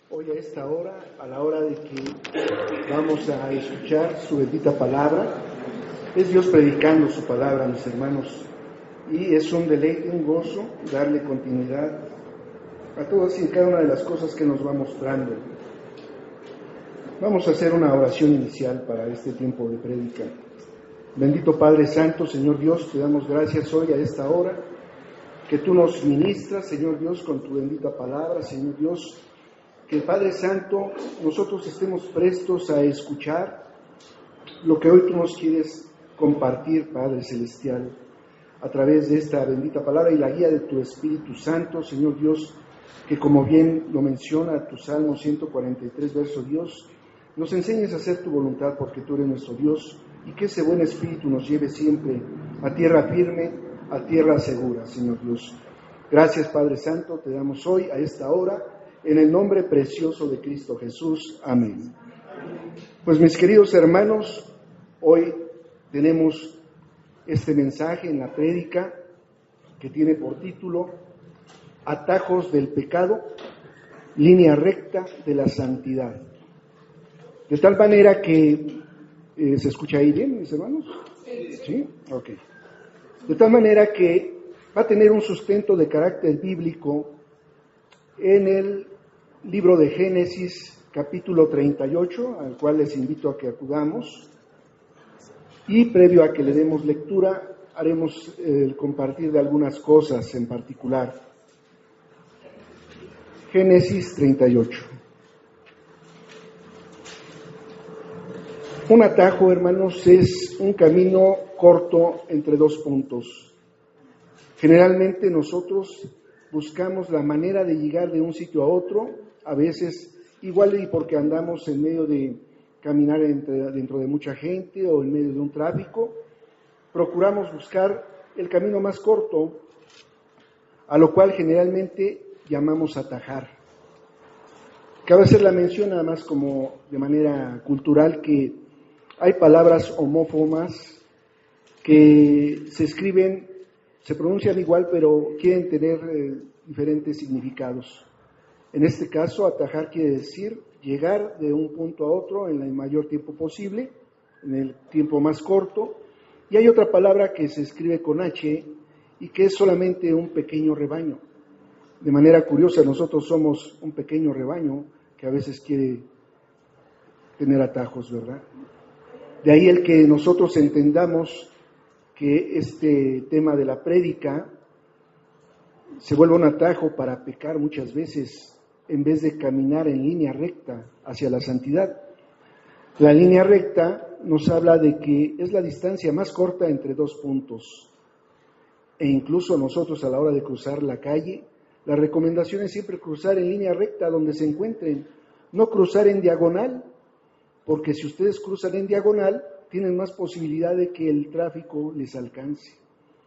Hoy a esta hora, a la hora de que vamos a escuchar su bendita palabra, es Dios predicando su palabra, mis hermanos, y es un deleite, un gozo darle continuidad a todas y cada una de las cosas que nos va mostrando. Vamos a hacer una oración inicial para este tiempo de prédica. Bendito Padre Santo, Señor Dios, te damos gracias hoy a esta hora, que tú nos ministras, Señor Dios, con tu bendita palabra, Señor Dios, que Padre Santo, nosotros estemos prestos a escuchar lo que hoy tú nos quieres compartir, Padre Celestial, a través de esta bendita palabra y la guía de tu Espíritu Santo, Señor Dios, que como bien lo menciona tu Salmo 143, verso Dios, nos enseñes a hacer tu voluntad porque tú eres nuestro Dios y que ese buen Espíritu nos lleve siempre a tierra firme, a tierra segura, Señor Dios. Gracias, Padre Santo, te damos hoy a esta hora, en el nombre precioso de Cristo Jesús. Amén. Pues mis queridos hermanos, hoy tenemos este mensaje en la prédica que tiene por título Atajos del pecado, línea recta de la santidad. De tal manera que, ¿se escucha ahí bien, mis hermanos? ¿Sí? Ok. De tal manera que va a tener un sustento de carácter bíblico en el libro de Génesis, capítulo 38, al cual les invito a que acudamos, y previo a que le demos lectura, haremos el compartir de algunas cosas en particular. Génesis 38. Un atajo, hermanos, es un camino corto entre dos puntos. Generalmente nosotros buscamos la manera de llegar de un sitio a otro, a veces igual y porque andamos en medio de caminar dentro de mucha gente o en medio de un tráfico, procuramos buscar el camino más corto, a lo cual generalmente llamamos atajar. Cabe hacer la mención nada más como de manera cultural que hay palabras homófonas que se escriben, se pronuncian igual, pero quieren tener diferentes significados. En este caso, atajar quiere decir llegar de un punto a otro en el mayor tiempo posible, en el tiempo más corto. Y hay otra palabra que se escribe con H y que es solamente un pequeño rebaño. De manera curiosa, nosotros somos un pequeño rebaño que a veces quiere tener atajos, ¿verdad? De ahí el que nosotros entendamos que este tema de la prédica se vuelve un atajo para pecar muchas veces en vez de caminar en línea recta hacia la santidad. La línea recta nos habla de que es la distancia más corta entre dos puntos. E incluso nosotros a la hora de cruzar la calle, la recomendación es siempre cruzar en línea recta donde se encuentren, no cruzar en diagonal, porque si ustedes cruzan en diagonal, tienen más posibilidad de que el tráfico les alcance.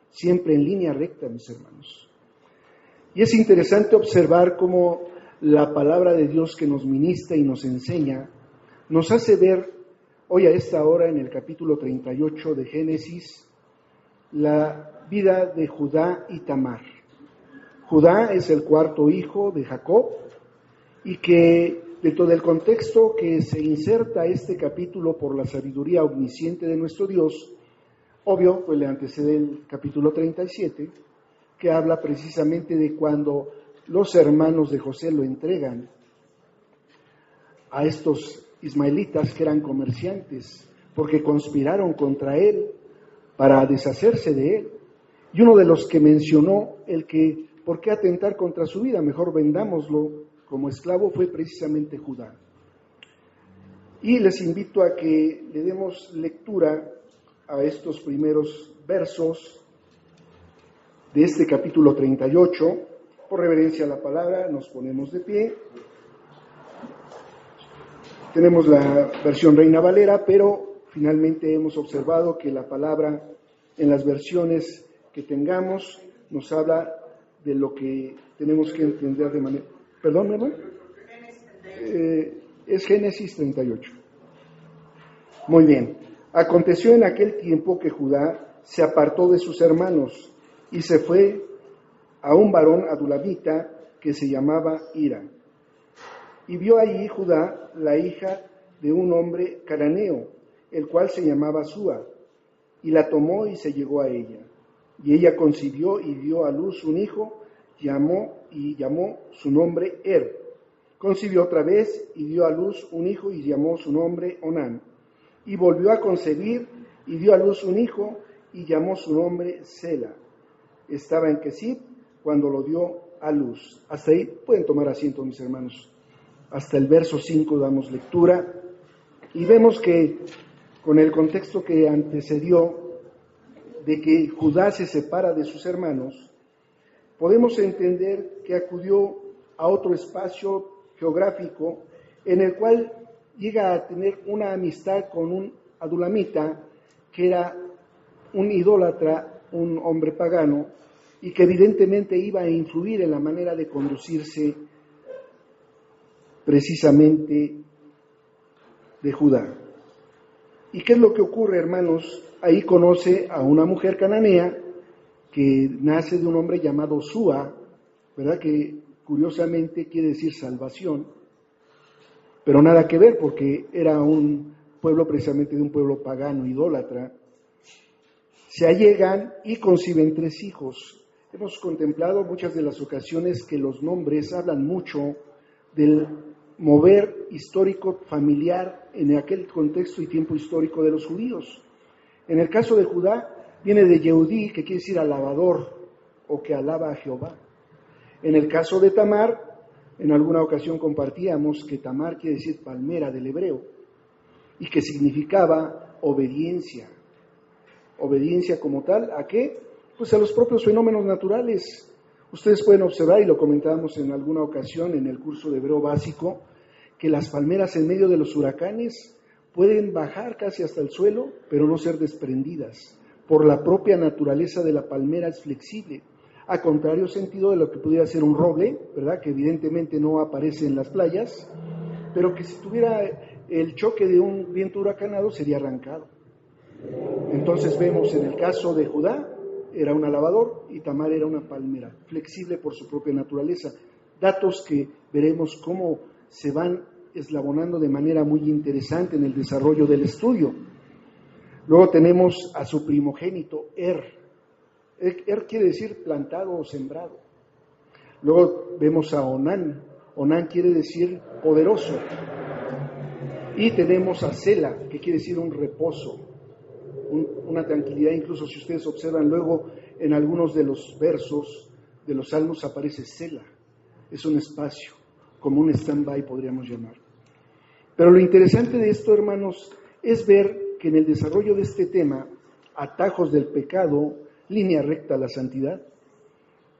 Siempre en línea recta, mis hermanos. Y es interesante observar cómo la palabra de Dios que nos ministra y nos enseña, nos hace ver hoy a esta hora en el capítulo 38 de Génesis, la vida de Judá y Tamar. Judá es el cuarto hijo de Jacob y que dentro del contexto que se inserta este capítulo por la sabiduría omnisciente de nuestro Dios, obvio, pues le antecede el capítulo 37, que habla precisamente de cuando los hermanos de José lo entregan a estos ismaelitas que eran comerciantes, porque conspiraron contra él para deshacerse de él. Y uno de los que mencionó el que, ¿por qué atentar contra su vida? Mejor vendámoslo como esclavo, fue precisamente Judá. Y les invito a que le demos lectura a estos primeros versos de este capítulo 38. Por reverencia a la palabra, nos ponemos de pie. Tenemos la versión Reina Valera, pero finalmente hemos observado que la palabra en las versiones que tengamos nos habla de lo que tenemos que entender de manera... ¿Perdón, hermano? Es Génesis 38. Muy bien. Aconteció en aquel tiempo que Judá se apartó de sus hermanos y se fue a un varón adulamita que se llamaba Hira. Y vio allí Judá la hija de un hombre cananeo, el cual se llamaba Súa, y la tomó y se llegó a ella. Y ella concibió y dio a luz un hijo, llamó su nombre Concibió otra vez y dio a luz un hijo y llamó su nombre Onán. Y volvió a concebir y dio a luz un hijo y llamó su nombre Sela. Estaba en Kesib cuando lo dio a luz. Hasta ahí pueden tomar asiento, mis hermanos. Hasta el verso 5 damos lectura y vemos que con el contexto que antecedió de que Judá se separa de sus hermanos, podemos entender que acudió a otro espacio geográfico en el cual llega a tener una amistad con un adulamita que era un idólatra, un hombre pagano, y que evidentemente iba a influir en la manera de conducirse precisamente de Judá. ¿Y qué es lo que ocurre, hermanos? Ahí conoce a una mujer cananea que nace de un hombre llamado Súa, ¿verdad? Que curiosamente quiere decir salvación, pero nada que ver porque era un pueblo precisamente de un pueblo pagano, idólatra. Se allegan y conciben 3 hijos. Hemos contemplado muchas de las ocasiones que los nombres hablan mucho del mover histórico familiar en aquel contexto y tiempo histórico de los judíos. En el caso de Judá, viene de Yehudí, que quiere decir alabador o que alaba a Jehová. En el caso de Tamar, en alguna ocasión compartíamos que Tamar quiere decir palmera del hebreo y que significaba obediencia. Obediencia como tal, ¿a qué? Pues a los propios fenómenos naturales. Ustedes pueden observar, y lo comentábamos en alguna ocasión en el curso de hebreo básico, que las palmeras en medio de los huracanes pueden bajar casi hasta el suelo, pero no ser desprendidas. Por la propia naturaleza de la palmera es flexible, a contrario sentido de lo que pudiera ser un roble, ¿verdad? Que evidentemente no aparece en las playas, pero que si tuviera el choque de un viento huracanado sería arrancado. Entonces vemos en el caso de Judá, era un alabador y Tamar era una palmera, flexible por su propia naturaleza. Datos que veremos cómo se van eslabonando de manera muy interesante en el desarrollo del estudio. Luego tenemos a su primogénito, quiere decir plantado o sembrado. Luego vemos a Onán. Onán quiere decir poderoso. Y tenemos a Sela, que quiere decir un reposo, una tranquilidad. Incluso si ustedes observan luego en algunos de los versos de los salmos aparece Sela. Es un espacio, como un stand-by podríamos llamar. Pero lo interesante de esto, hermanos, es ver que en el desarrollo de este tema, atajos del pecado, línea recta a la santidad,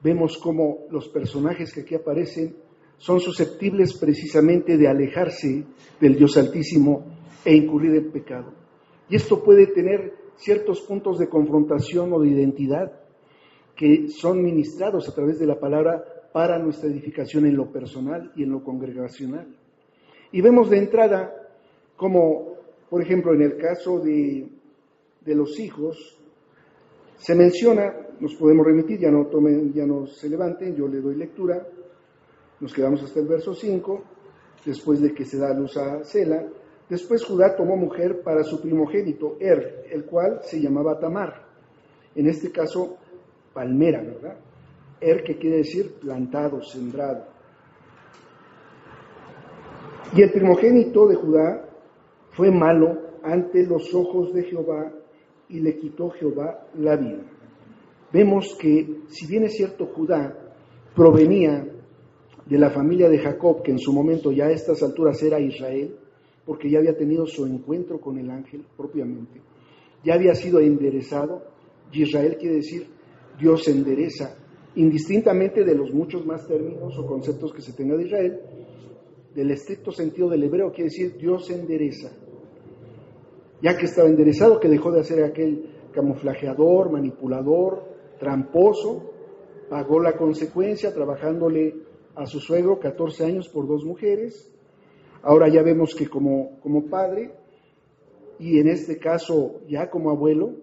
vemos cómo los personajes que aquí aparecen son susceptibles precisamente de alejarse del Dios Altísimo e incurrir en pecado. Y esto puede tener ciertos puntos de confrontación o de identidad que son ministrados a través de la palabra para nuestra edificación en lo personal y en lo congregacional. Y vemos de entrada como, por ejemplo, en el caso de los hijos, se menciona, nos podemos remitir, ya no se levanten, yo le doy lectura, nos quedamos hasta el verso 5, después de que se da luz a Sela. Después Judá tomó mujer para su primogénito, el cual se llamaba Tamar, en este caso palmera, ¿verdad? Que quiere decir plantado, sembrado. Y el primogénito de Judá fue malo ante los ojos de Jehová y le quitó Jehová la vida. Vemos que, si bien es cierto, Judá provenía de la familia de Jacob, que en su momento ya a estas alturas era Israel, porque ya había tenido su encuentro con el ángel propiamente, ya había sido enderezado, y Israel quiere decir Dios endereza, indistintamente de los muchos más términos o conceptos que se tenga de Israel, del estricto sentido del hebreo quiere decir Dios endereza. Ya que estaba enderezado, que dejó de hacer aquel camuflajeador, manipulador, tramposo, pagó la consecuencia trabajándole a su suegro 14 años por 2 mujeres. Ahora ya vemos que como padre, y en este caso ya como abuelo,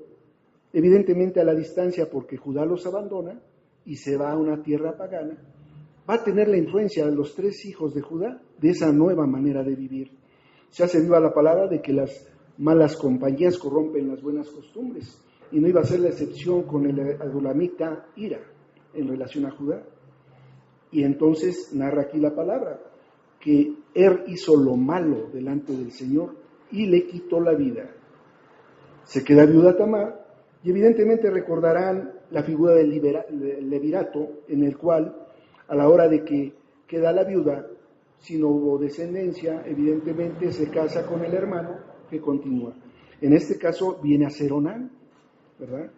evidentemente a la distancia porque Judá los abandona y se va a una tierra pagana, va a tener la influencia de los 3 hijos de Judá de esa nueva manera de vivir. Se hace viva la palabra de que las malas compañías corrompen las buenas costumbres, y no iba a ser la excepción con el adulamita Hira en relación a Judá. Y entonces narra aquí la palabra, que hizo lo malo delante del Señor y le quitó la vida. Se queda viuda Tamar, y evidentemente recordarán la figura del levirato, en el cual, a la hora de que queda la viuda, si no hubo descendencia, evidentemente se casa con el hermano que continúa. En este caso viene a ser Onán, ¿verdad?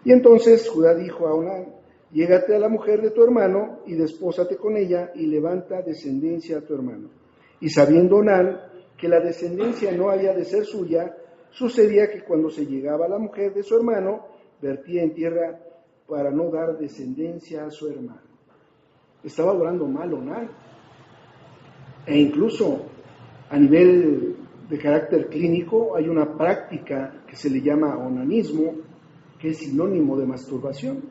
Y entonces Judá dijo a Onán: llégate a la mujer de tu hermano y despósate con ella y levanta descendencia a tu hermano. Y sabiendo Onán que la descendencia no había de ser suya, sucedía que cuando se llegaba a la mujer de su hermano, vertía en tierra para no dar descendencia a su hermano. Estaba obrando mal Onán. E incluso a nivel de carácter clínico hay una práctica que se le llama onanismo, que es sinónimo de masturbación.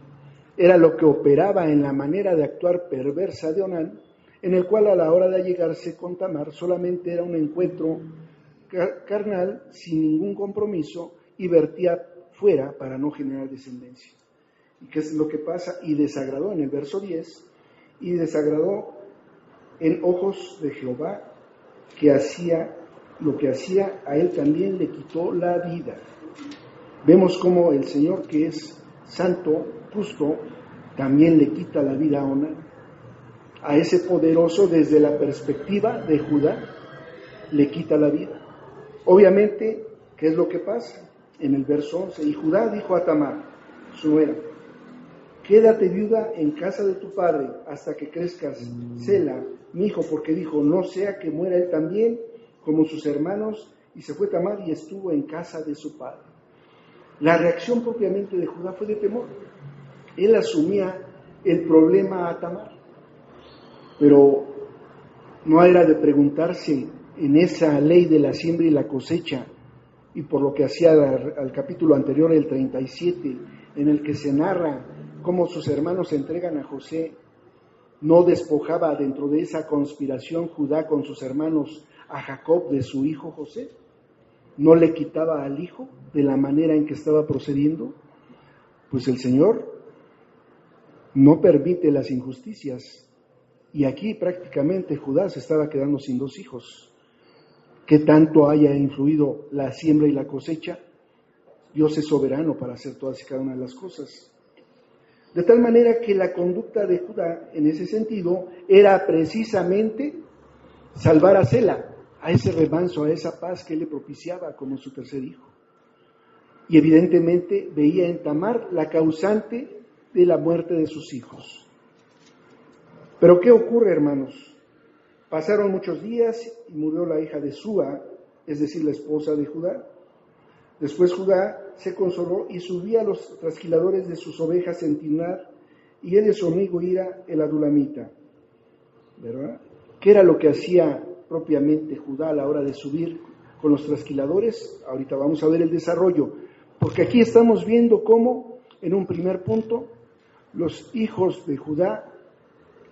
Era lo que operaba en la manera de actuar perversa de Onán, en el cual a la hora de allegarse con Tamar solamente era un encuentro carnal sin ningún compromiso y vertía fuera para no generar descendencia. ¿Y qué es lo que pasa? Y desagradó en el verso 10, y desagradó en ojos de Jehová, que hacía lo que hacía, a él también le quitó la vida. Vemos cómo el Señor, que es santo, justo, también le quita la vida a Onán. A ese poderoso, desde la perspectiva de Judá, le quita la vida. Obviamente, ¿qué es lo que pasa? En el verso 11, y Judá dijo a Tamar, su nuera: quédate viuda en casa de tu padre hasta que crezcas, Sela, mi hijo, porque dijo, no sea que muera él también como sus hermanos, y se fue Tamar y estuvo en casa de su padre. La reacción propiamente de Judá fue de temor. Él asumía el problema a Tamar, pero no era de preguntarse en esa ley de la siembra y la cosecha, y por lo que hacía al capítulo anterior, el 37, en el que se narra cómo sus hermanos se entregan a José, no despojaba dentro de esa conspiración Judá con sus hermanos a Jacob de su hijo José, no le quitaba al hijo de la manera en que estaba procediendo. Pues el Señor no permite las injusticias, y aquí prácticamente Judá se estaba quedando sin 2 hijos. ¿Qué tanto haya influido la siembra y la cosecha? Dios es soberano para hacer todas y cada una de las cosas. De tal manera que la conducta de Judá, en ese sentido, era precisamente salvar a Sela, a ese remanso, a esa paz que él le propiciaba como su tercer hijo. Y evidentemente veía en Tamar la causante de la muerte de sus hijos. Pero ¿qué ocurre, hermanos? Pasaron muchos días y murió la hija de Súa, es decir, la esposa de Judá. Después Judá se consoló y subía a los trasquiladores de sus ovejas en Timnar, y él y su amigo Hira, el adulamita. ¿Verdad? ¿Qué era lo que hacía propiamente Judá a la hora de subir con los trasquiladores? Ahorita vamos a ver el desarrollo, porque aquí estamos viendo cómo, en un primer punto, los hijos de Judá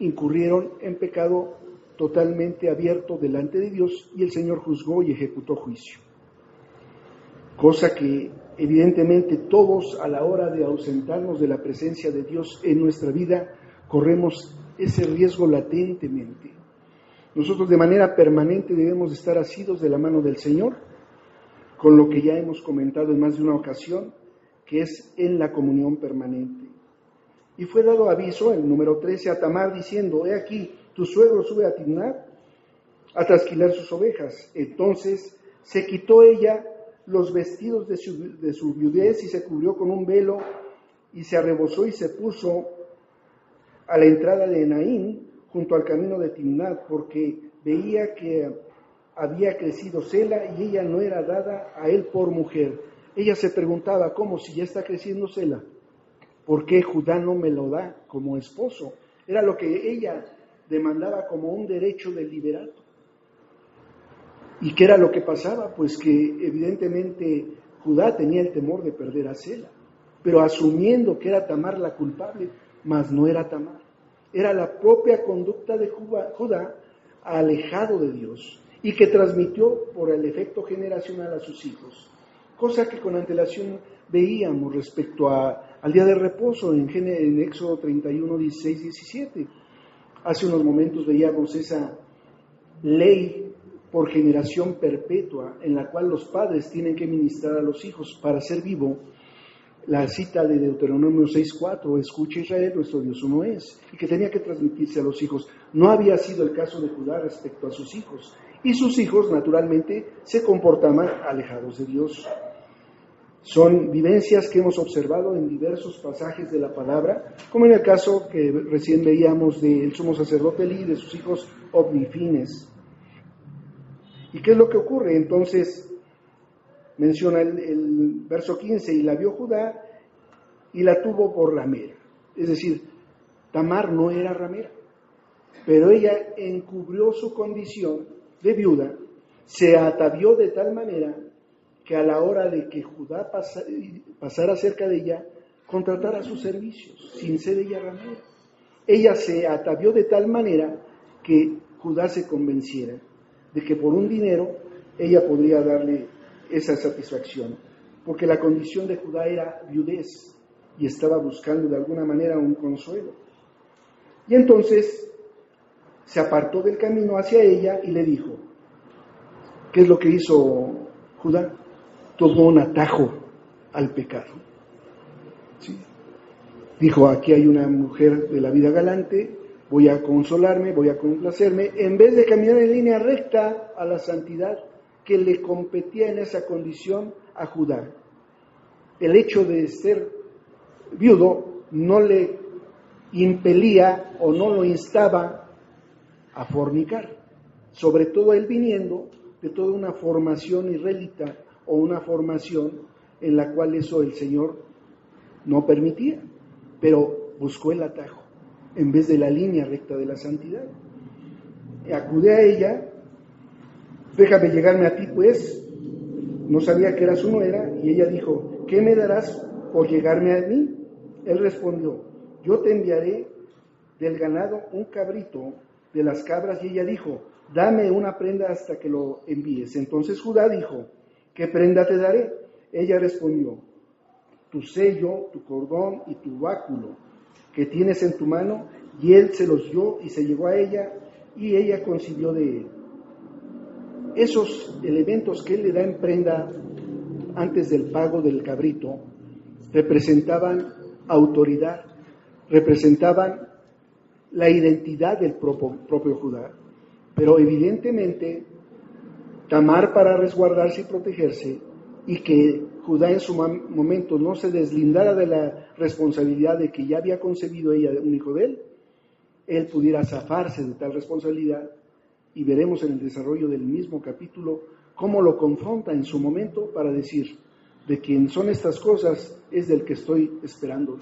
incurrieron en pecado totalmente abierto delante de Dios, y el Señor juzgó y ejecutó juicio. Cosa que evidentemente todos, a la hora de ausentarnos de la presencia de Dios en nuestra vida, corremos ese riesgo latentemente. Nosotros de manera permanente debemos estar asidos de la mano del Señor, con lo que ya hemos comentado en más de una ocasión, que es en la comunión permanente. Y fue dado aviso, el número 13, a Tamar, diciendo, he aquí, tu suegro sube a Timnar a trasquilar sus ovejas. Entonces se quitó ella los vestidos de su viudez y se cubrió con un velo y se arrebozó y se puso a la entrada de Enaim junto al camino de Timnat, porque veía que había crecido Sela y ella no era dada a él por mujer. Ella se preguntaba, ¿cómo si ya está creciendo Sela? ¿Por qué Judá no me lo da como esposo? Era lo que ella demandaba como un derecho del liberato. ¿Y qué era lo que pasaba? Pues que evidentemente Judá tenía el temor de perder a Sela, pero asumiendo que era Tamar la culpable, mas no era Tamar. era la propia conducta de Judá alejado de Dios y que transmitió por el efecto generacional a sus hijos, cosa que con antelación veíamos respecto al día de reposo en Éxodo 31, 16, 17. Hace unos momentos veíamos esa ley por generación perpetua en la cual los padres tienen que ministrar a los hijos para ser vivo. La cita de Deuteronomio 6:4, escucha Israel, nuestro Dios uno es, y que tenía que transmitirse a los hijos. No había sido el caso de Judá respecto a sus hijos, y sus hijos naturalmente se comportaban alejados de Dios. Son vivencias que hemos observado en diversos pasajes de la palabra, como en el caso que recién veíamos del sumo sacerdote Elí y de sus hijos Ofni y Fines. ¿Y qué es lo que ocurre? Entonces, menciona el verso 15, y la vio Judá y la tuvo por ramera. Es decir, Tamar no era ramera, pero ella encubrió su condición de viuda, se atavió de tal manera que a la hora de que Judá pasara cerca de ella, contratara sus servicios, sin ser ella ramera. Ella se atavió de tal manera que Judá se convenciera de que por un dinero ella podría darle esa satisfacción, porque la condición de Judá era viudez y estaba buscando de alguna manera un consuelo. Y entonces se apartó del camino hacia ella y le dijo, ¿qué es lo que hizo Judá? Tomó un atajo al pecado. ¿Sí? Dijo, aquí hay una mujer de la vida galante, voy a consolarme, voy a complacerme, en vez de caminar en línea recta a la santidad que le competía en esa condición a Judá. El hecho de ser viudo no le impelía o no lo instaba a fornicar, sobre todo él viniendo de toda una formación israelita o una formación en la cual eso el Señor no permitía, pero buscó el atajo en vez de la línea recta de la santidad. Acude a ella, déjame llegarme a ti pues, no sabía que era su nuera, y ella dijo, ¿qué me darás por llegarme a mí? Él respondió, yo te enviaré del ganado un cabrito de las cabras, y ella dijo, dame una prenda hasta que lo envíes. Entonces Judá dijo, ¿qué prenda te daré? Ella respondió, tu sello, tu cordón y tu báculo que tienes en tu mano. Y él se los dio y se llegó a ella, y ella concibió de él. Esos elementos que él le da en prenda antes del pago del cabrito representaban autoridad, representaban la identidad del propio Judá. Pero evidentemente Tamar, para resguardarse y protegerse, y que Judá en su momento no se deslindara de la responsabilidad de que ya había concebido ella un hijo de él pudiera zafarse de tal responsabilidad, y veremos en el desarrollo del mismo capítulo cómo lo confronta en su momento para decir, de quien son estas cosas es del que estoy esperando.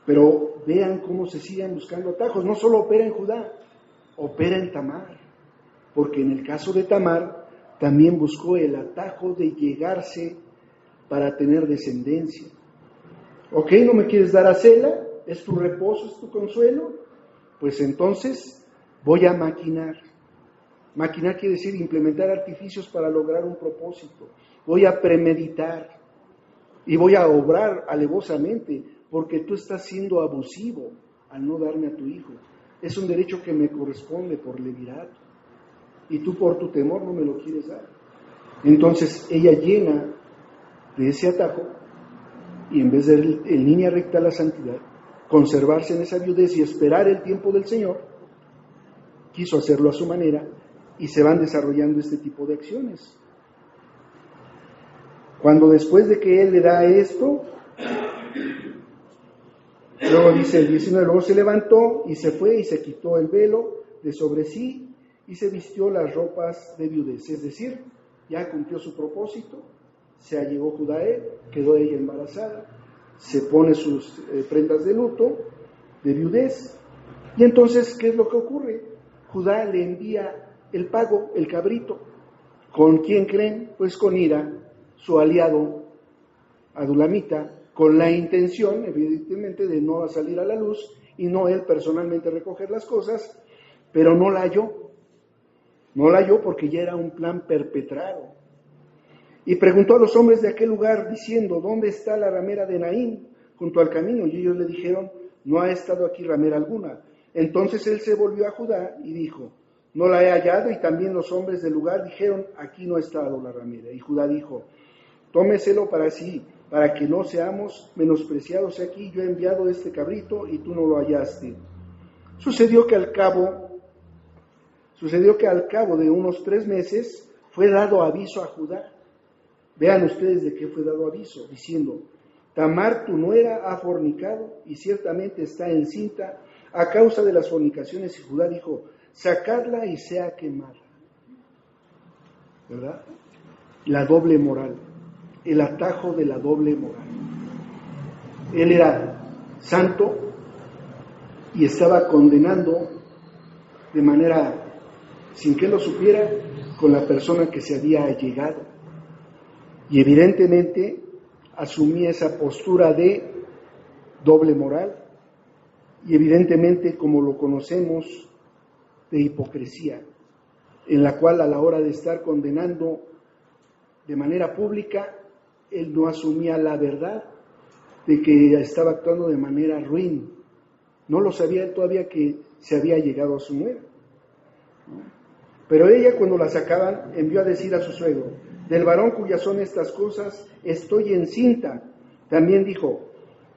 Pero vean cómo se siguen buscando atajos. No solo opera en Judá, opera en Tamar, porque en el caso de Tamar también buscó el atajo de llegarse para tener descendencia. ¿Ok? ¿No me quieres dar a Sela? ¿Es tu reposo, es tu consuelo? Pues entonces voy a maquinar. Maquinar quiere decir implementar artificios para lograr un propósito. Voy a premeditar y voy a obrar alevosamente porque tú estás siendo abusivo al no darme a tu hijo. Es un derecho que me corresponde por levirato y tú por tu temor no me lo quieres dar. Entonces ella llena de ese atajo y en vez de ir en línea recta a la santidad, conservarse en esa viudez y esperar el tiempo del Señor, quiso hacerlo a su manera y se van desarrollando este tipo de acciones. Cuando después de que él le da esto, luego dice el 19, luego se levantó y se fue y se quitó el velo de sobre sí y se vistió las ropas de viudez, es decir, ya cumplió su propósito, se allegó Judá a él, quedó ella embarazada, se pone sus prendas de luto, de viudez, y entonces, ¿qué es lo que ocurre? Judá le envía el pago, el cabrito. ¿Con quién creen? Pues con Hira, su aliado adulamita, con la intención, evidentemente, de no salir a la luz y no él personalmente recoger las cosas, pero no la halló. No la halló porque ya era un plan perpetrado. Y preguntó a los hombres de aquel lugar diciendo, ¿dónde está la ramera de Naín? Junto al camino. Y ellos le dijeron, no ha estado aquí ramera alguna. Entonces él se volvió a Judá y dijo, no la he hallado. Y también los hombres del lugar dijeron, aquí no ha estado la ramera. Y Judá dijo, tómeselo para sí, para que no seamos menospreciados aquí. Yo he enviado este cabrito y tú no lo hallaste. Sucedió que al cabo de unos 3 meses fue dado aviso a Judá. Vean ustedes de qué fue dado aviso, diciendo, Tamar tu nuera ha fornicado y ciertamente está encinta a causa de las fornicaciones. Y Judá dijo, sacadla y sea quemada. ¿Verdad? La doble moral, el atajo de la doble moral. Él era santo y estaba condenando de manera, sin que él lo supiera, con la persona que se había allegado. Y evidentemente asumía esa postura de doble moral y evidentemente, como lo conocemos, de hipocresía, en la cual a la hora de estar condenando de manera pública, él no asumía la verdad de que estaba actuando de manera ruin. No lo sabía él todavía que se había llegado a su nuera. Pero ella, cuando la sacaban, envió a decir a su suegro, del varón cuyas son estas cosas, estoy encinta. También dijo,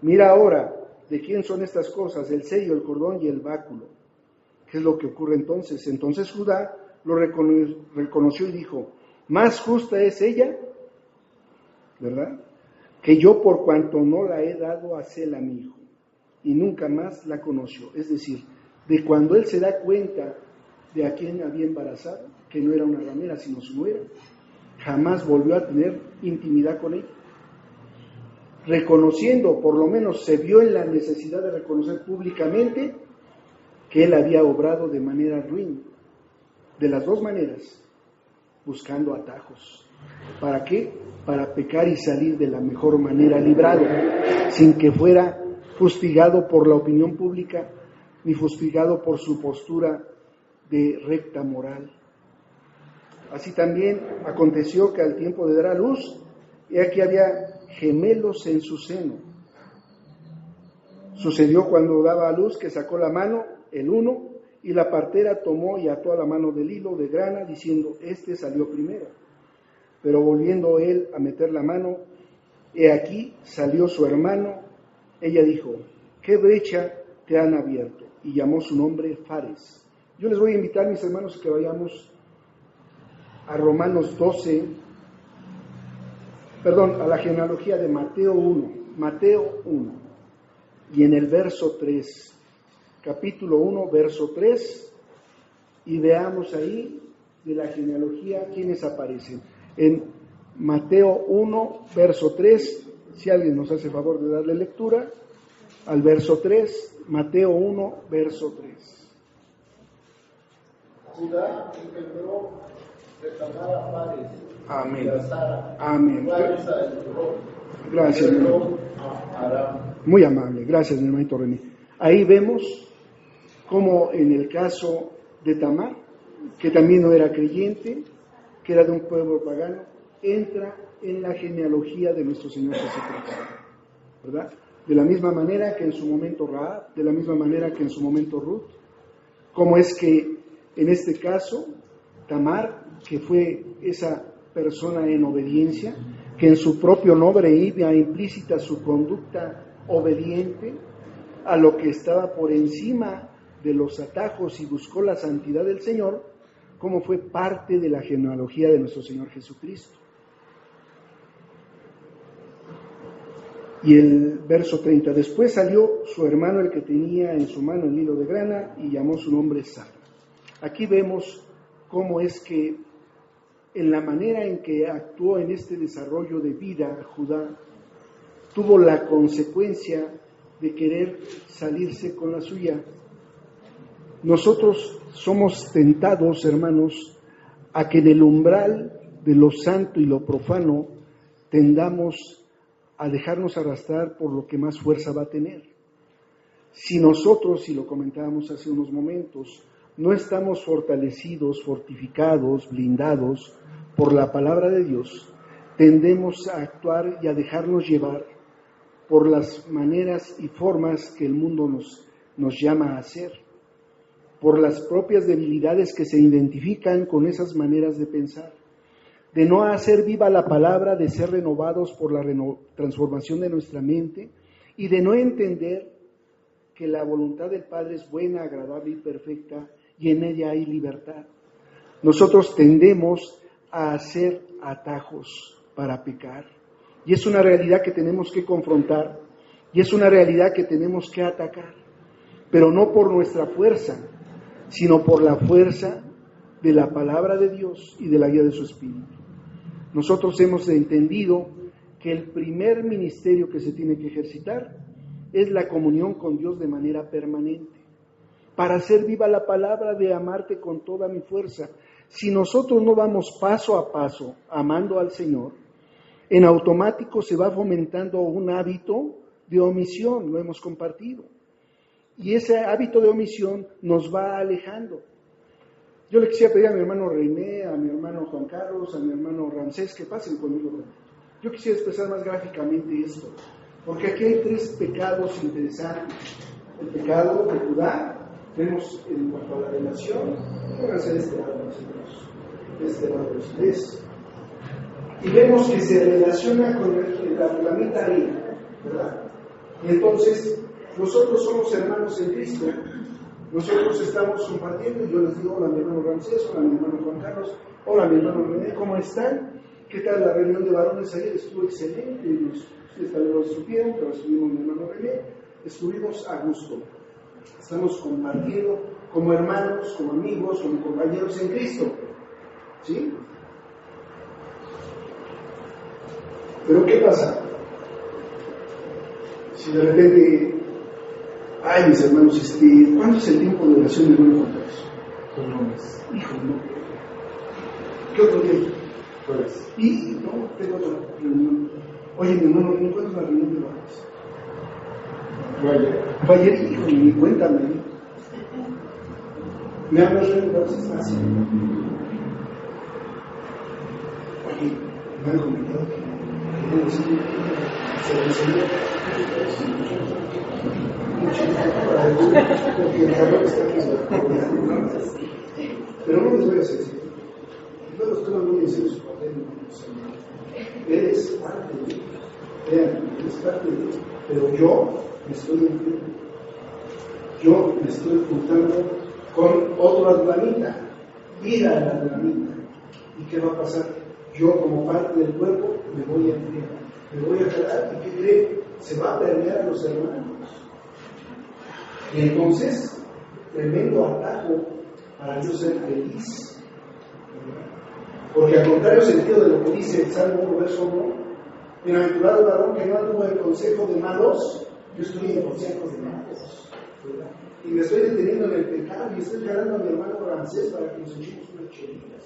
mira ahora, ¿de quién son estas cosas? El sello, el cordón y el báculo. ¿Qué es lo que ocurre entonces? Entonces Judá lo reconoció y dijo, más justa es ella, ¿verdad?, que yo, por cuanto no la he dado a Sela mi hijo, y nunca más la conoció. Es decir, de cuando él se da cuenta de a quién había embarazado, que no era una ramera sino su nuera, jamás volvió a tener intimidad con ella. Reconociendo, por lo menos se vio en la necesidad de reconocer públicamente que él había obrado de manera ruin, de las dos maneras, buscando atajos. ¿Para qué? Para pecar y salir de la mejor manera librado, sin que fuera fustigado por la opinión pública, ni fustigado por su postura de recta moral. Así también aconteció que al tiempo de dar a luz, he aquí había gemelos en su seno. Sucedió cuando daba a luz que sacó la mano, el uno, y la partera tomó y ató a la mano del hilo de grana, diciendo, este salió primero. Pero volviendo él a meter la mano, he aquí salió su hermano. Ella dijo, ¿qué brecha te han abierto? Y llamó su nombre Fares. Yo les voy a invitar, mis hermanos, a que vayamos a Romanos 12, a la genealogía de Mateo 1, y en el verso 3, capítulo 1, verso 3, y veamos ahí de la genealogía quiénes aparecen. En Mateo 1, verso 3, si alguien nos hace favor de darle lectura, al verso 3, Mateo 1, verso 3. Judá engendró de Tamar a Fares. Amén. Y a Sara. Amén. Fares a Esrón. Gracias, mi hermano. A Aram. Muy amable, gracias, mi hermanito René. Ahí vemos cómo en el caso de Tamar, que también no era creyente, que era de un pueblo pagano, entra en la genealogía de nuestro Señor Jesucristo, ¿verdad? De la misma manera que en su momento Rahab, de la misma manera que en su momento Ruth, como es que en este caso Tamar, que fue esa persona en obediencia, que en su propio nombre iba implícita su conducta obediente a lo que estaba por encima de los atajos y buscó la santidad del Señor, como fue parte de la genealogía de nuestro Señor Jesucristo. Y el verso 30, después salió su hermano, el que tenía en su mano el hilo de grana, y llamó su nombre Sara. Aquí vemos cómo es que en la manera en que actuó en este desarrollo de vida Judá, tuvo la consecuencia de querer salirse con la suya. Nosotros somos tentados, hermanos, a que en el umbral de lo santo y lo profano tendamos a dejarnos arrastrar por lo que más fuerza va a tener. Si nosotros, y lo comentábamos hace unos momentos, no estamos fortalecidos, fortificados, blindados por la palabra de Dios, tendemos a actuar y a dejarnos llevar por las maneras y formas que el mundo nos llama a hacer, por las propias debilidades que se identifican con esas maneras de pensar, de no hacer viva la palabra, de ser renovados por la transformación de nuestra mente y de no entender que la voluntad del Padre es buena, agradable y perfecta y en ella hay libertad. Nosotros tendemos a hacer atajos para pecar. Y es una realidad que tenemos que confrontar, y es una realidad que tenemos que atacar, pero no por nuestra fuerza, sino por la fuerza de la palabra de Dios y de la guía de su Espíritu. Nosotros hemos entendido que el primer ministerio que se tiene que ejercitar es la comunión con Dios de manera permanente, para hacer viva la palabra de amarte con toda mi fuerza. Si nosotros no vamos paso a paso amando al Señor, en automático se va fomentando un hábito de omisión, lo hemos compartido. Y ese hábito de omisión nos va alejando. Yo le quisiera pedir a mi hermano René, a mi hermano Juan Carlos, a mi hermano Ramsés, que pasen conmigo. Yo quisiera expresar más gráficamente esto, porque aquí hay 3 pecados interesantes. El pecado de Judá, vemos en cuanto a la relación, pónganse de este lado, de este lado de los 3. Y vemos que se relaciona con la mitad ahí, ¿verdad? Y entonces, nosotros somos hermanos en Cristo, nosotros estamos compartiendo, y yo les digo, hola mi hermano Ramsés, hola mi hermano Juan Carlos, hola mi hermano René, ¿cómo están? ¿Qué tal la reunión de varones ayer? Estuvo excelente, ustedes tal vez lo supieron, pero estuvimos mi hermano René, estuvimos a gusto, estamos compartiendo como hermanos, como amigos, como compañeros en Cristo, ¿sí? Pero ¿qué pasa? Si de repente, ay mis hermanos, ¿cuánto es el tiempo de oración de hermano Juan Carlos? 1 mes. Hijo, no. ¿Qué otro día? Jueves. Y no, tengo otra reunión. Oye mi hermano, ¿cuándo es la reunión de varones? Fue ayer, hijo, ni cuéntame. ¿Me hablas de varones? Ah, sí. Oye, me han comentado que pero no les voy a decir, no los toman muy en serio su papel, eres parte de mí, eres parte de mí, pero yo me estoy enfermo, yo me estoy juntando con otro atlamita, ir al atlamita, ¿y qué va a pasar? Yo como parte del cuerpo me voy a enfriar, me voy a quedar, ¿y qué cree? Se va a permear a los hermanos. Y entonces, tremendo atajo para yo ser feliz. Porque al contrario sentido de lo que dice el Salmo 1, verso 1, bienaventurado el varón que no anduvo en consejo de malos, yo estoy en consejo de malos. ¿Verdad? Y me estoy deteniendo en el pecado y estoy jalando a mi hermano Ramsés para que nos echemos unas chelitas.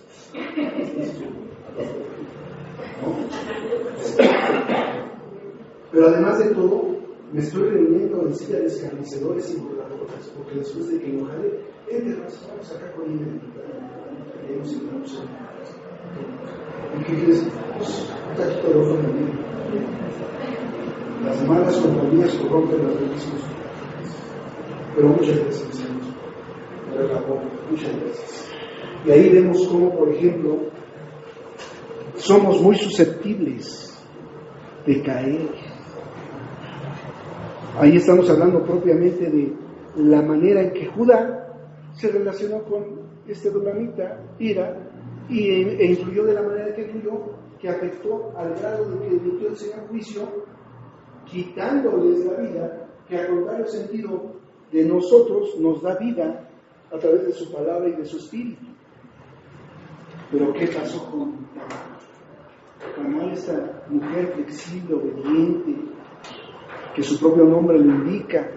Pero además de todo, me estoy reuniendo en silla de escarnecedores y burladores, porque después de que lo jale, vamos acá con él, ¿y qué quieres? Pues un taquito de ojo también. Las malas compañías corrompen las buenas costumbres. Pero muchas gracias, Señor, por el apoyo, muchas gracias. Y ahí vemos cómo, por ejemplo, somos muy susceptibles de caer. Ahí estamos hablando propiamente de la manera en que Judá se relacionó con este Dolamita, Ira, e influyó de la manera que influyó, que afectó al grado de que emitió el Señor juicio, quitándoles la vida, que al contrario sentido de nosotros nos da vida a través de su palabra y de su espíritu. Pero ¿qué pasó con Tamar, esta mujer flexible, obediente, que su propio nombre lo indica,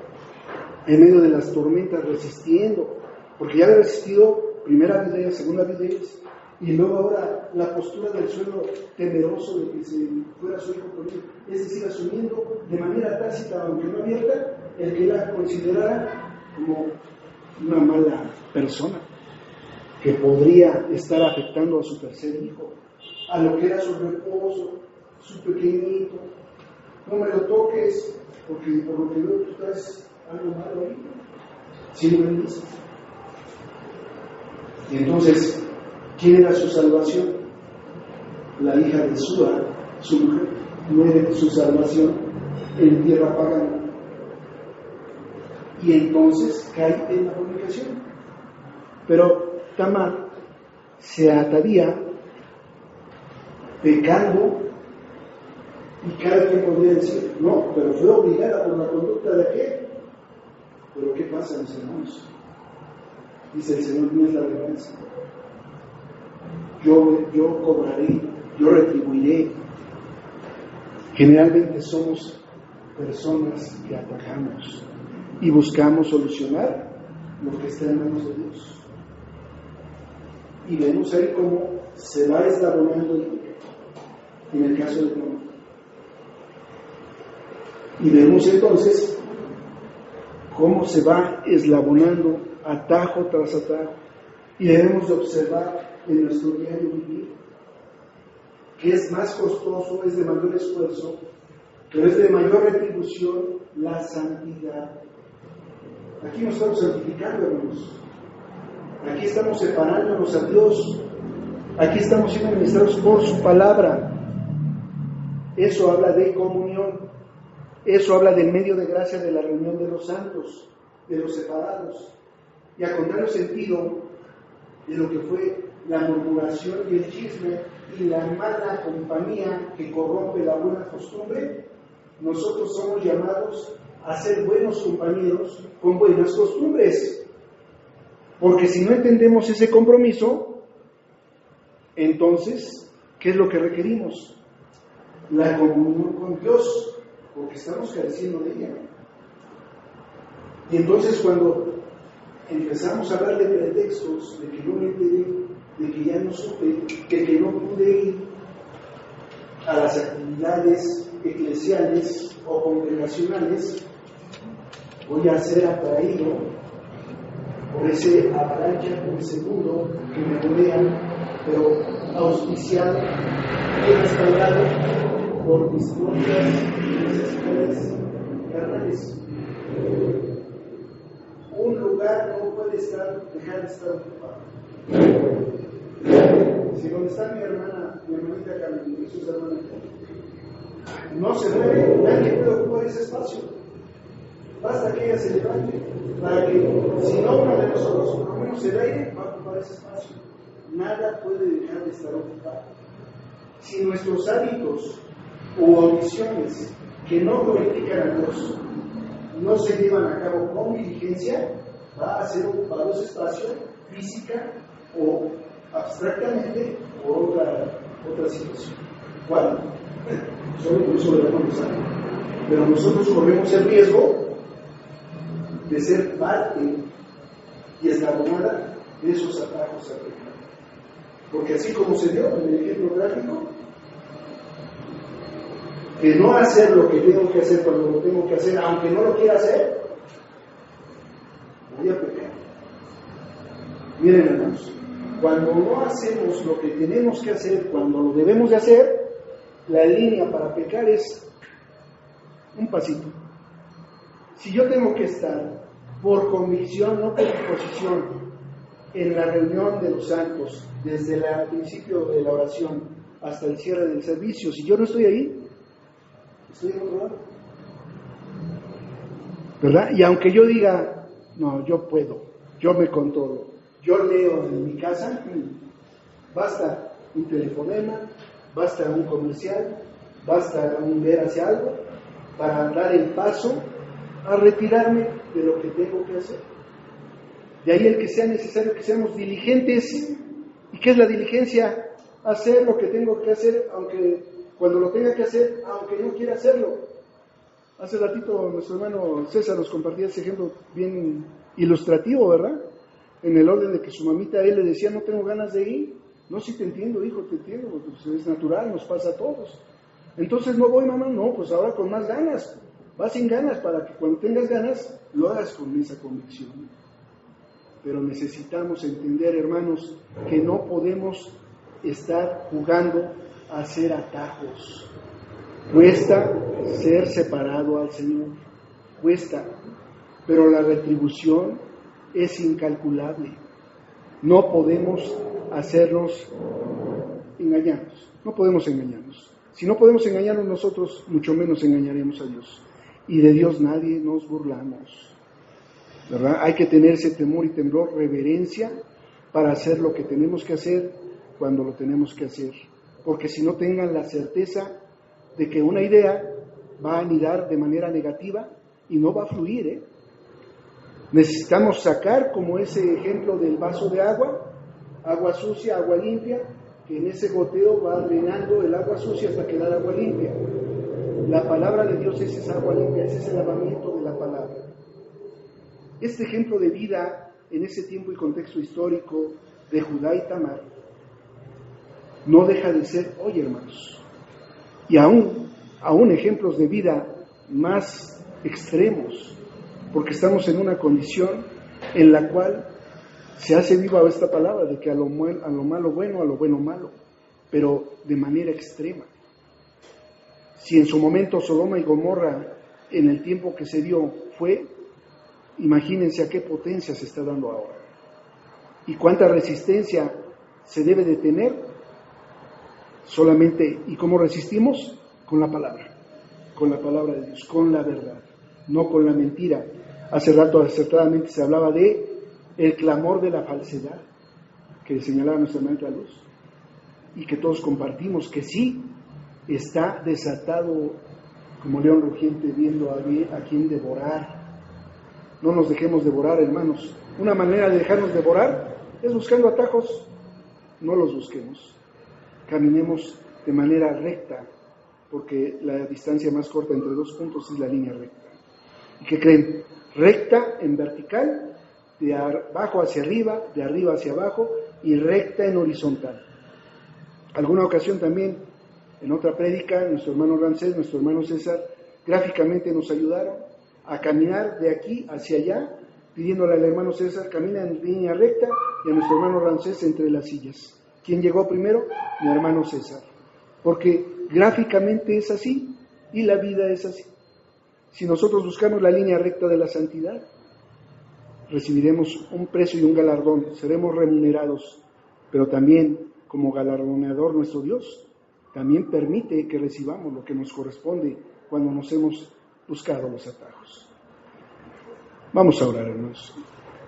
en medio de las tormentas resistiendo, porque ya había resistido primera vez, segunda vez, y luego ahora la postura del suelo temeroso de que se fuera su hijo con él, es decir, asumiendo de manera tácita, aunque no abierta, el que la considerara como una mala persona, que podría estar afectando a su tercer hijo, a lo que era su reposo, su pequeñito. No me lo toques, porque por lo que veo tú traes algo malo ahí. Sí, lo bendices. Y entonces, ¿quién era su salvación? La hija de Sua, su mujer, muere su salvación en tierra pagana. Y entonces cae en la fornicación. Pero Tamar se ataría pecando, y cada quien podría decir, no, pero fue obligada por la conducta de aquel. Pero ¿qué pasa, mis hermanos? Dice el Señor, no es la venganza. Yo cobraré, yo retribuiré. Generalmente somos personas que atacamos y buscamos solucionar lo que está en manos de Dios. Y vemos ahí cómo se va eslabonando en el caso de Tamar. Y vemos entonces cómo se va eslabonando atajo tras atajo. Y debemos de observar en nuestro diario vivir que es más costoso, es de mayor esfuerzo, pero es de mayor retribución la santidad. Aquí nos estamos santificando, hermanos. Aquí estamos separándonos a Dios. Aquí estamos siendo administrados por su palabra. Eso habla de comunión. Eso habla del medio de gracia de la reunión de los santos, de los separados. Y a contrario sentido de lo que fue la murmuración y el chisme y la mala compañía que corrompe la buena costumbre, nosotros somos llamados a ser buenos compañeros con buenas costumbres. Porque si no entendemos ese compromiso, entonces, ¿qué es lo que requerimos? La comunión con Dios, porque estamos careciendo de ella. Y entonces cuando empezamos a hablar de pretextos, de que no me enteré, de que ya no supe, de que no pude ir a las actividades eclesiales o congregacionales, voy a ser atraído por ese avalancha, por ese mundo que me rodea, pero auspiciado y respaldado por mis propias necesidades carnales. Un lugar no puede dejar de estar ocupado. Si donde está mi hermanita Carmen, y sus hermanas, no se mueve, nadie puede ocupar ese espacio. Basta que ella se levante para que, si no uno de nosotros, por lo menos el aire va a ocupar ese espacio. Nada puede dejar de estar ocupado. Si nuestros hábitos u omisiones que no glorifican a Dios no se llevan a cabo con diligencia, va a ser ocupado ese espacio física o abstractamente por otra situación. ¿Cuál? Solo por eso de la pero nosotros corremos el riesgo de ser parte y eslabonada de esos atajos al pecado. Porque así como se dio en el ejemplo gráfico, de no hacer lo que tengo que hacer cuando lo tengo que hacer, aunque no lo quiera hacer, voy a pecar. Miren, hermanos, cuando no hacemos lo que tenemos que hacer, cuando lo debemos de hacer, la línea para pecar es un pasito. Si yo tengo que estar por convicción, no por imposición, en la reunión de los santos, desde el principio de la oración hasta el cierre del servicio, si yo no estoy ahí, estoy en otro lado, ¿verdad? Y aunque yo diga, no, yo puedo, yo me controlo, yo leo en mi casa, basta un telefonema, basta un comercial, basta un ver hacia algo para dar el paso a retirarme de lo que tengo que hacer. De ahí el que sea necesario que seamos diligentes. ¿Y qué es la diligencia? Hacer lo que tengo que hacer, aunque cuando lo tenga que hacer, aunque no quiera hacerlo. Hace ratito nuestro hermano César nos compartía ese ejemplo bien ilustrativo, ¿verdad? En el orden de que su mamita a él le decía, no tengo ganas de ir. No, sí te entiendo, hijo, te entiendo, pues es natural, nos pasa a todos. Entonces, ¿no voy, mamá? No, pues ahora con más ganas. vas sin ganas para que cuando tengas ganas lo hagas con esa convicción. Pero necesitamos entender, hermanos, que no podemos estar jugando a hacer atajos. Cuesta ser separado al Señor, cuesta, pero la retribución es incalculable. No podemos hacernos engañarnos, no podemos engañarnos. Si no podemos engañarnos nosotros, mucho menos engañaremos a Dios. Y de Dios nadie nos burlamos, ¿verdad? Hay que tener ese temor y temblor, reverencia, para hacer lo que tenemos que hacer cuando lo tenemos que hacer. Porque si no, tengan la certeza de que una idea va a anidar de manera negativa y no va a fluir, Necesitamos sacar, como ese ejemplo del vaso de agua sucia, agua limpia, que en ese goteo va drenando el agua sucia hasta quedar agua limpia. La palabra de Dios es esa agua limpia, es ese lavamiento de la palabra. Este ejemplo de vida en ese tiempo y contexto histórico de Judá y Tamar no deja de ser hoy, hermanos, y aún ejemplos de vida más extremos, porque estamos en una condición en la cual se hace viva esta palabra de que a lo malo bueno, a lo bueno malo, pero de manera extrema. Si en su momento Sodoma y Gomorra, en el tiempo que se dio, fue, imagínense a qué potencia se está dando ahora. Y cuánta resistencia se debe de tener solamente. ¿Y cómo resistimos? Con la palabra de Dios, con la verdad, no con la mentira. Hace rato acertadamente se hablaba de el clamor de la falsedad que señalaba nuestra hermana Luz, y que todos compartimos, que sí está desatado como león rugiente viendo a quien devorar. No nos dejemos devorar, hermanos. Una manera de dejarnos devorar es buscando atajos. No los busquemos. Caminemos de manera recta, porque la distancia más corta entre dos puntos es la línea recta. ¿Y qué creen? Recta en vertical, de abajo hacia arriba, de arriba hacia abajo, y recta en horizontal. Alguna ocasión también, en otra prédica, nuestro hermano Ramsés, nuestro hermano César, gráficamente nos ayudaron a caminar de aquí hacia allá, pidiéndole al hermano César, camina en línea recta, y a nuestro hermano Ramsés entre las sillas. ¿Quién llegó primero? Mi hermano César. Porque gráficamente es así, y la vida es así. Si nosotros buscamos la línea recta de la santidad, recibiremos un precio y un galardón, seremos remunerados, pero también como galardonador nuestro Dios también permite que recibamos lo que nos corresponde cuando nos hemos buscado los atajos. Vamos a orar, hermanos.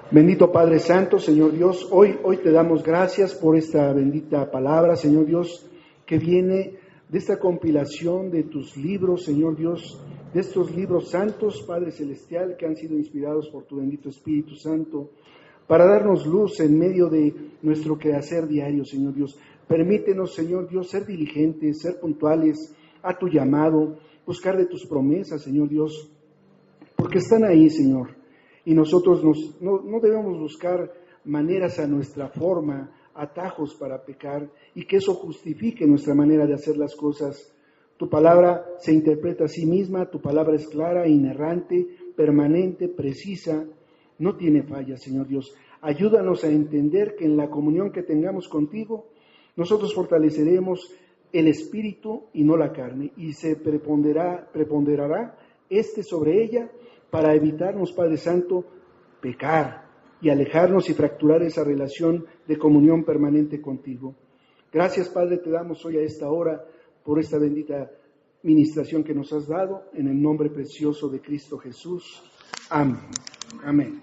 Bendito Padre Santo, Señor Dios, hoy te damos gracias por esta bendita palabra, Señor Dios, que viene de esta compilación de tus libros, Señor Dios, de estos libros santos, Padre Celestial, que han sido inspirados por tu bendito Espíritu Santo, para darnos luz en medio de nuestro quehacer diario, Señor Dios. Permítenos, Señor Dios, ser diligentes, ser puntuales a tu llamado, buscar de tus promesas, Señor Dios, porque están ahí, Señor, y nosotros no debemos buscar maneras a nuestra forma, atajos para pecar, y que eso justifique nuestra manera de hacer las cosas. Tu palabra se interpreta a sí misma, tu palabra es clara, inerrante, permanente, precisa, no tiene fallas, Señor Dios. Ayúdanos a entender que en la comunión que tengamos contigo, nosotros fortaleceremos el espíritu y no la carne, y se preponderará sobre ella para evitarnos, Padre Santo, pecar y alejarnos y fracturar esa relación de comunión permanente contigo. Gracias, Padre, te damos hoy a esta hora por esta bendita ministración que nos has dado, en el nombre precioso de Cristo Jesús. Amén. Amén.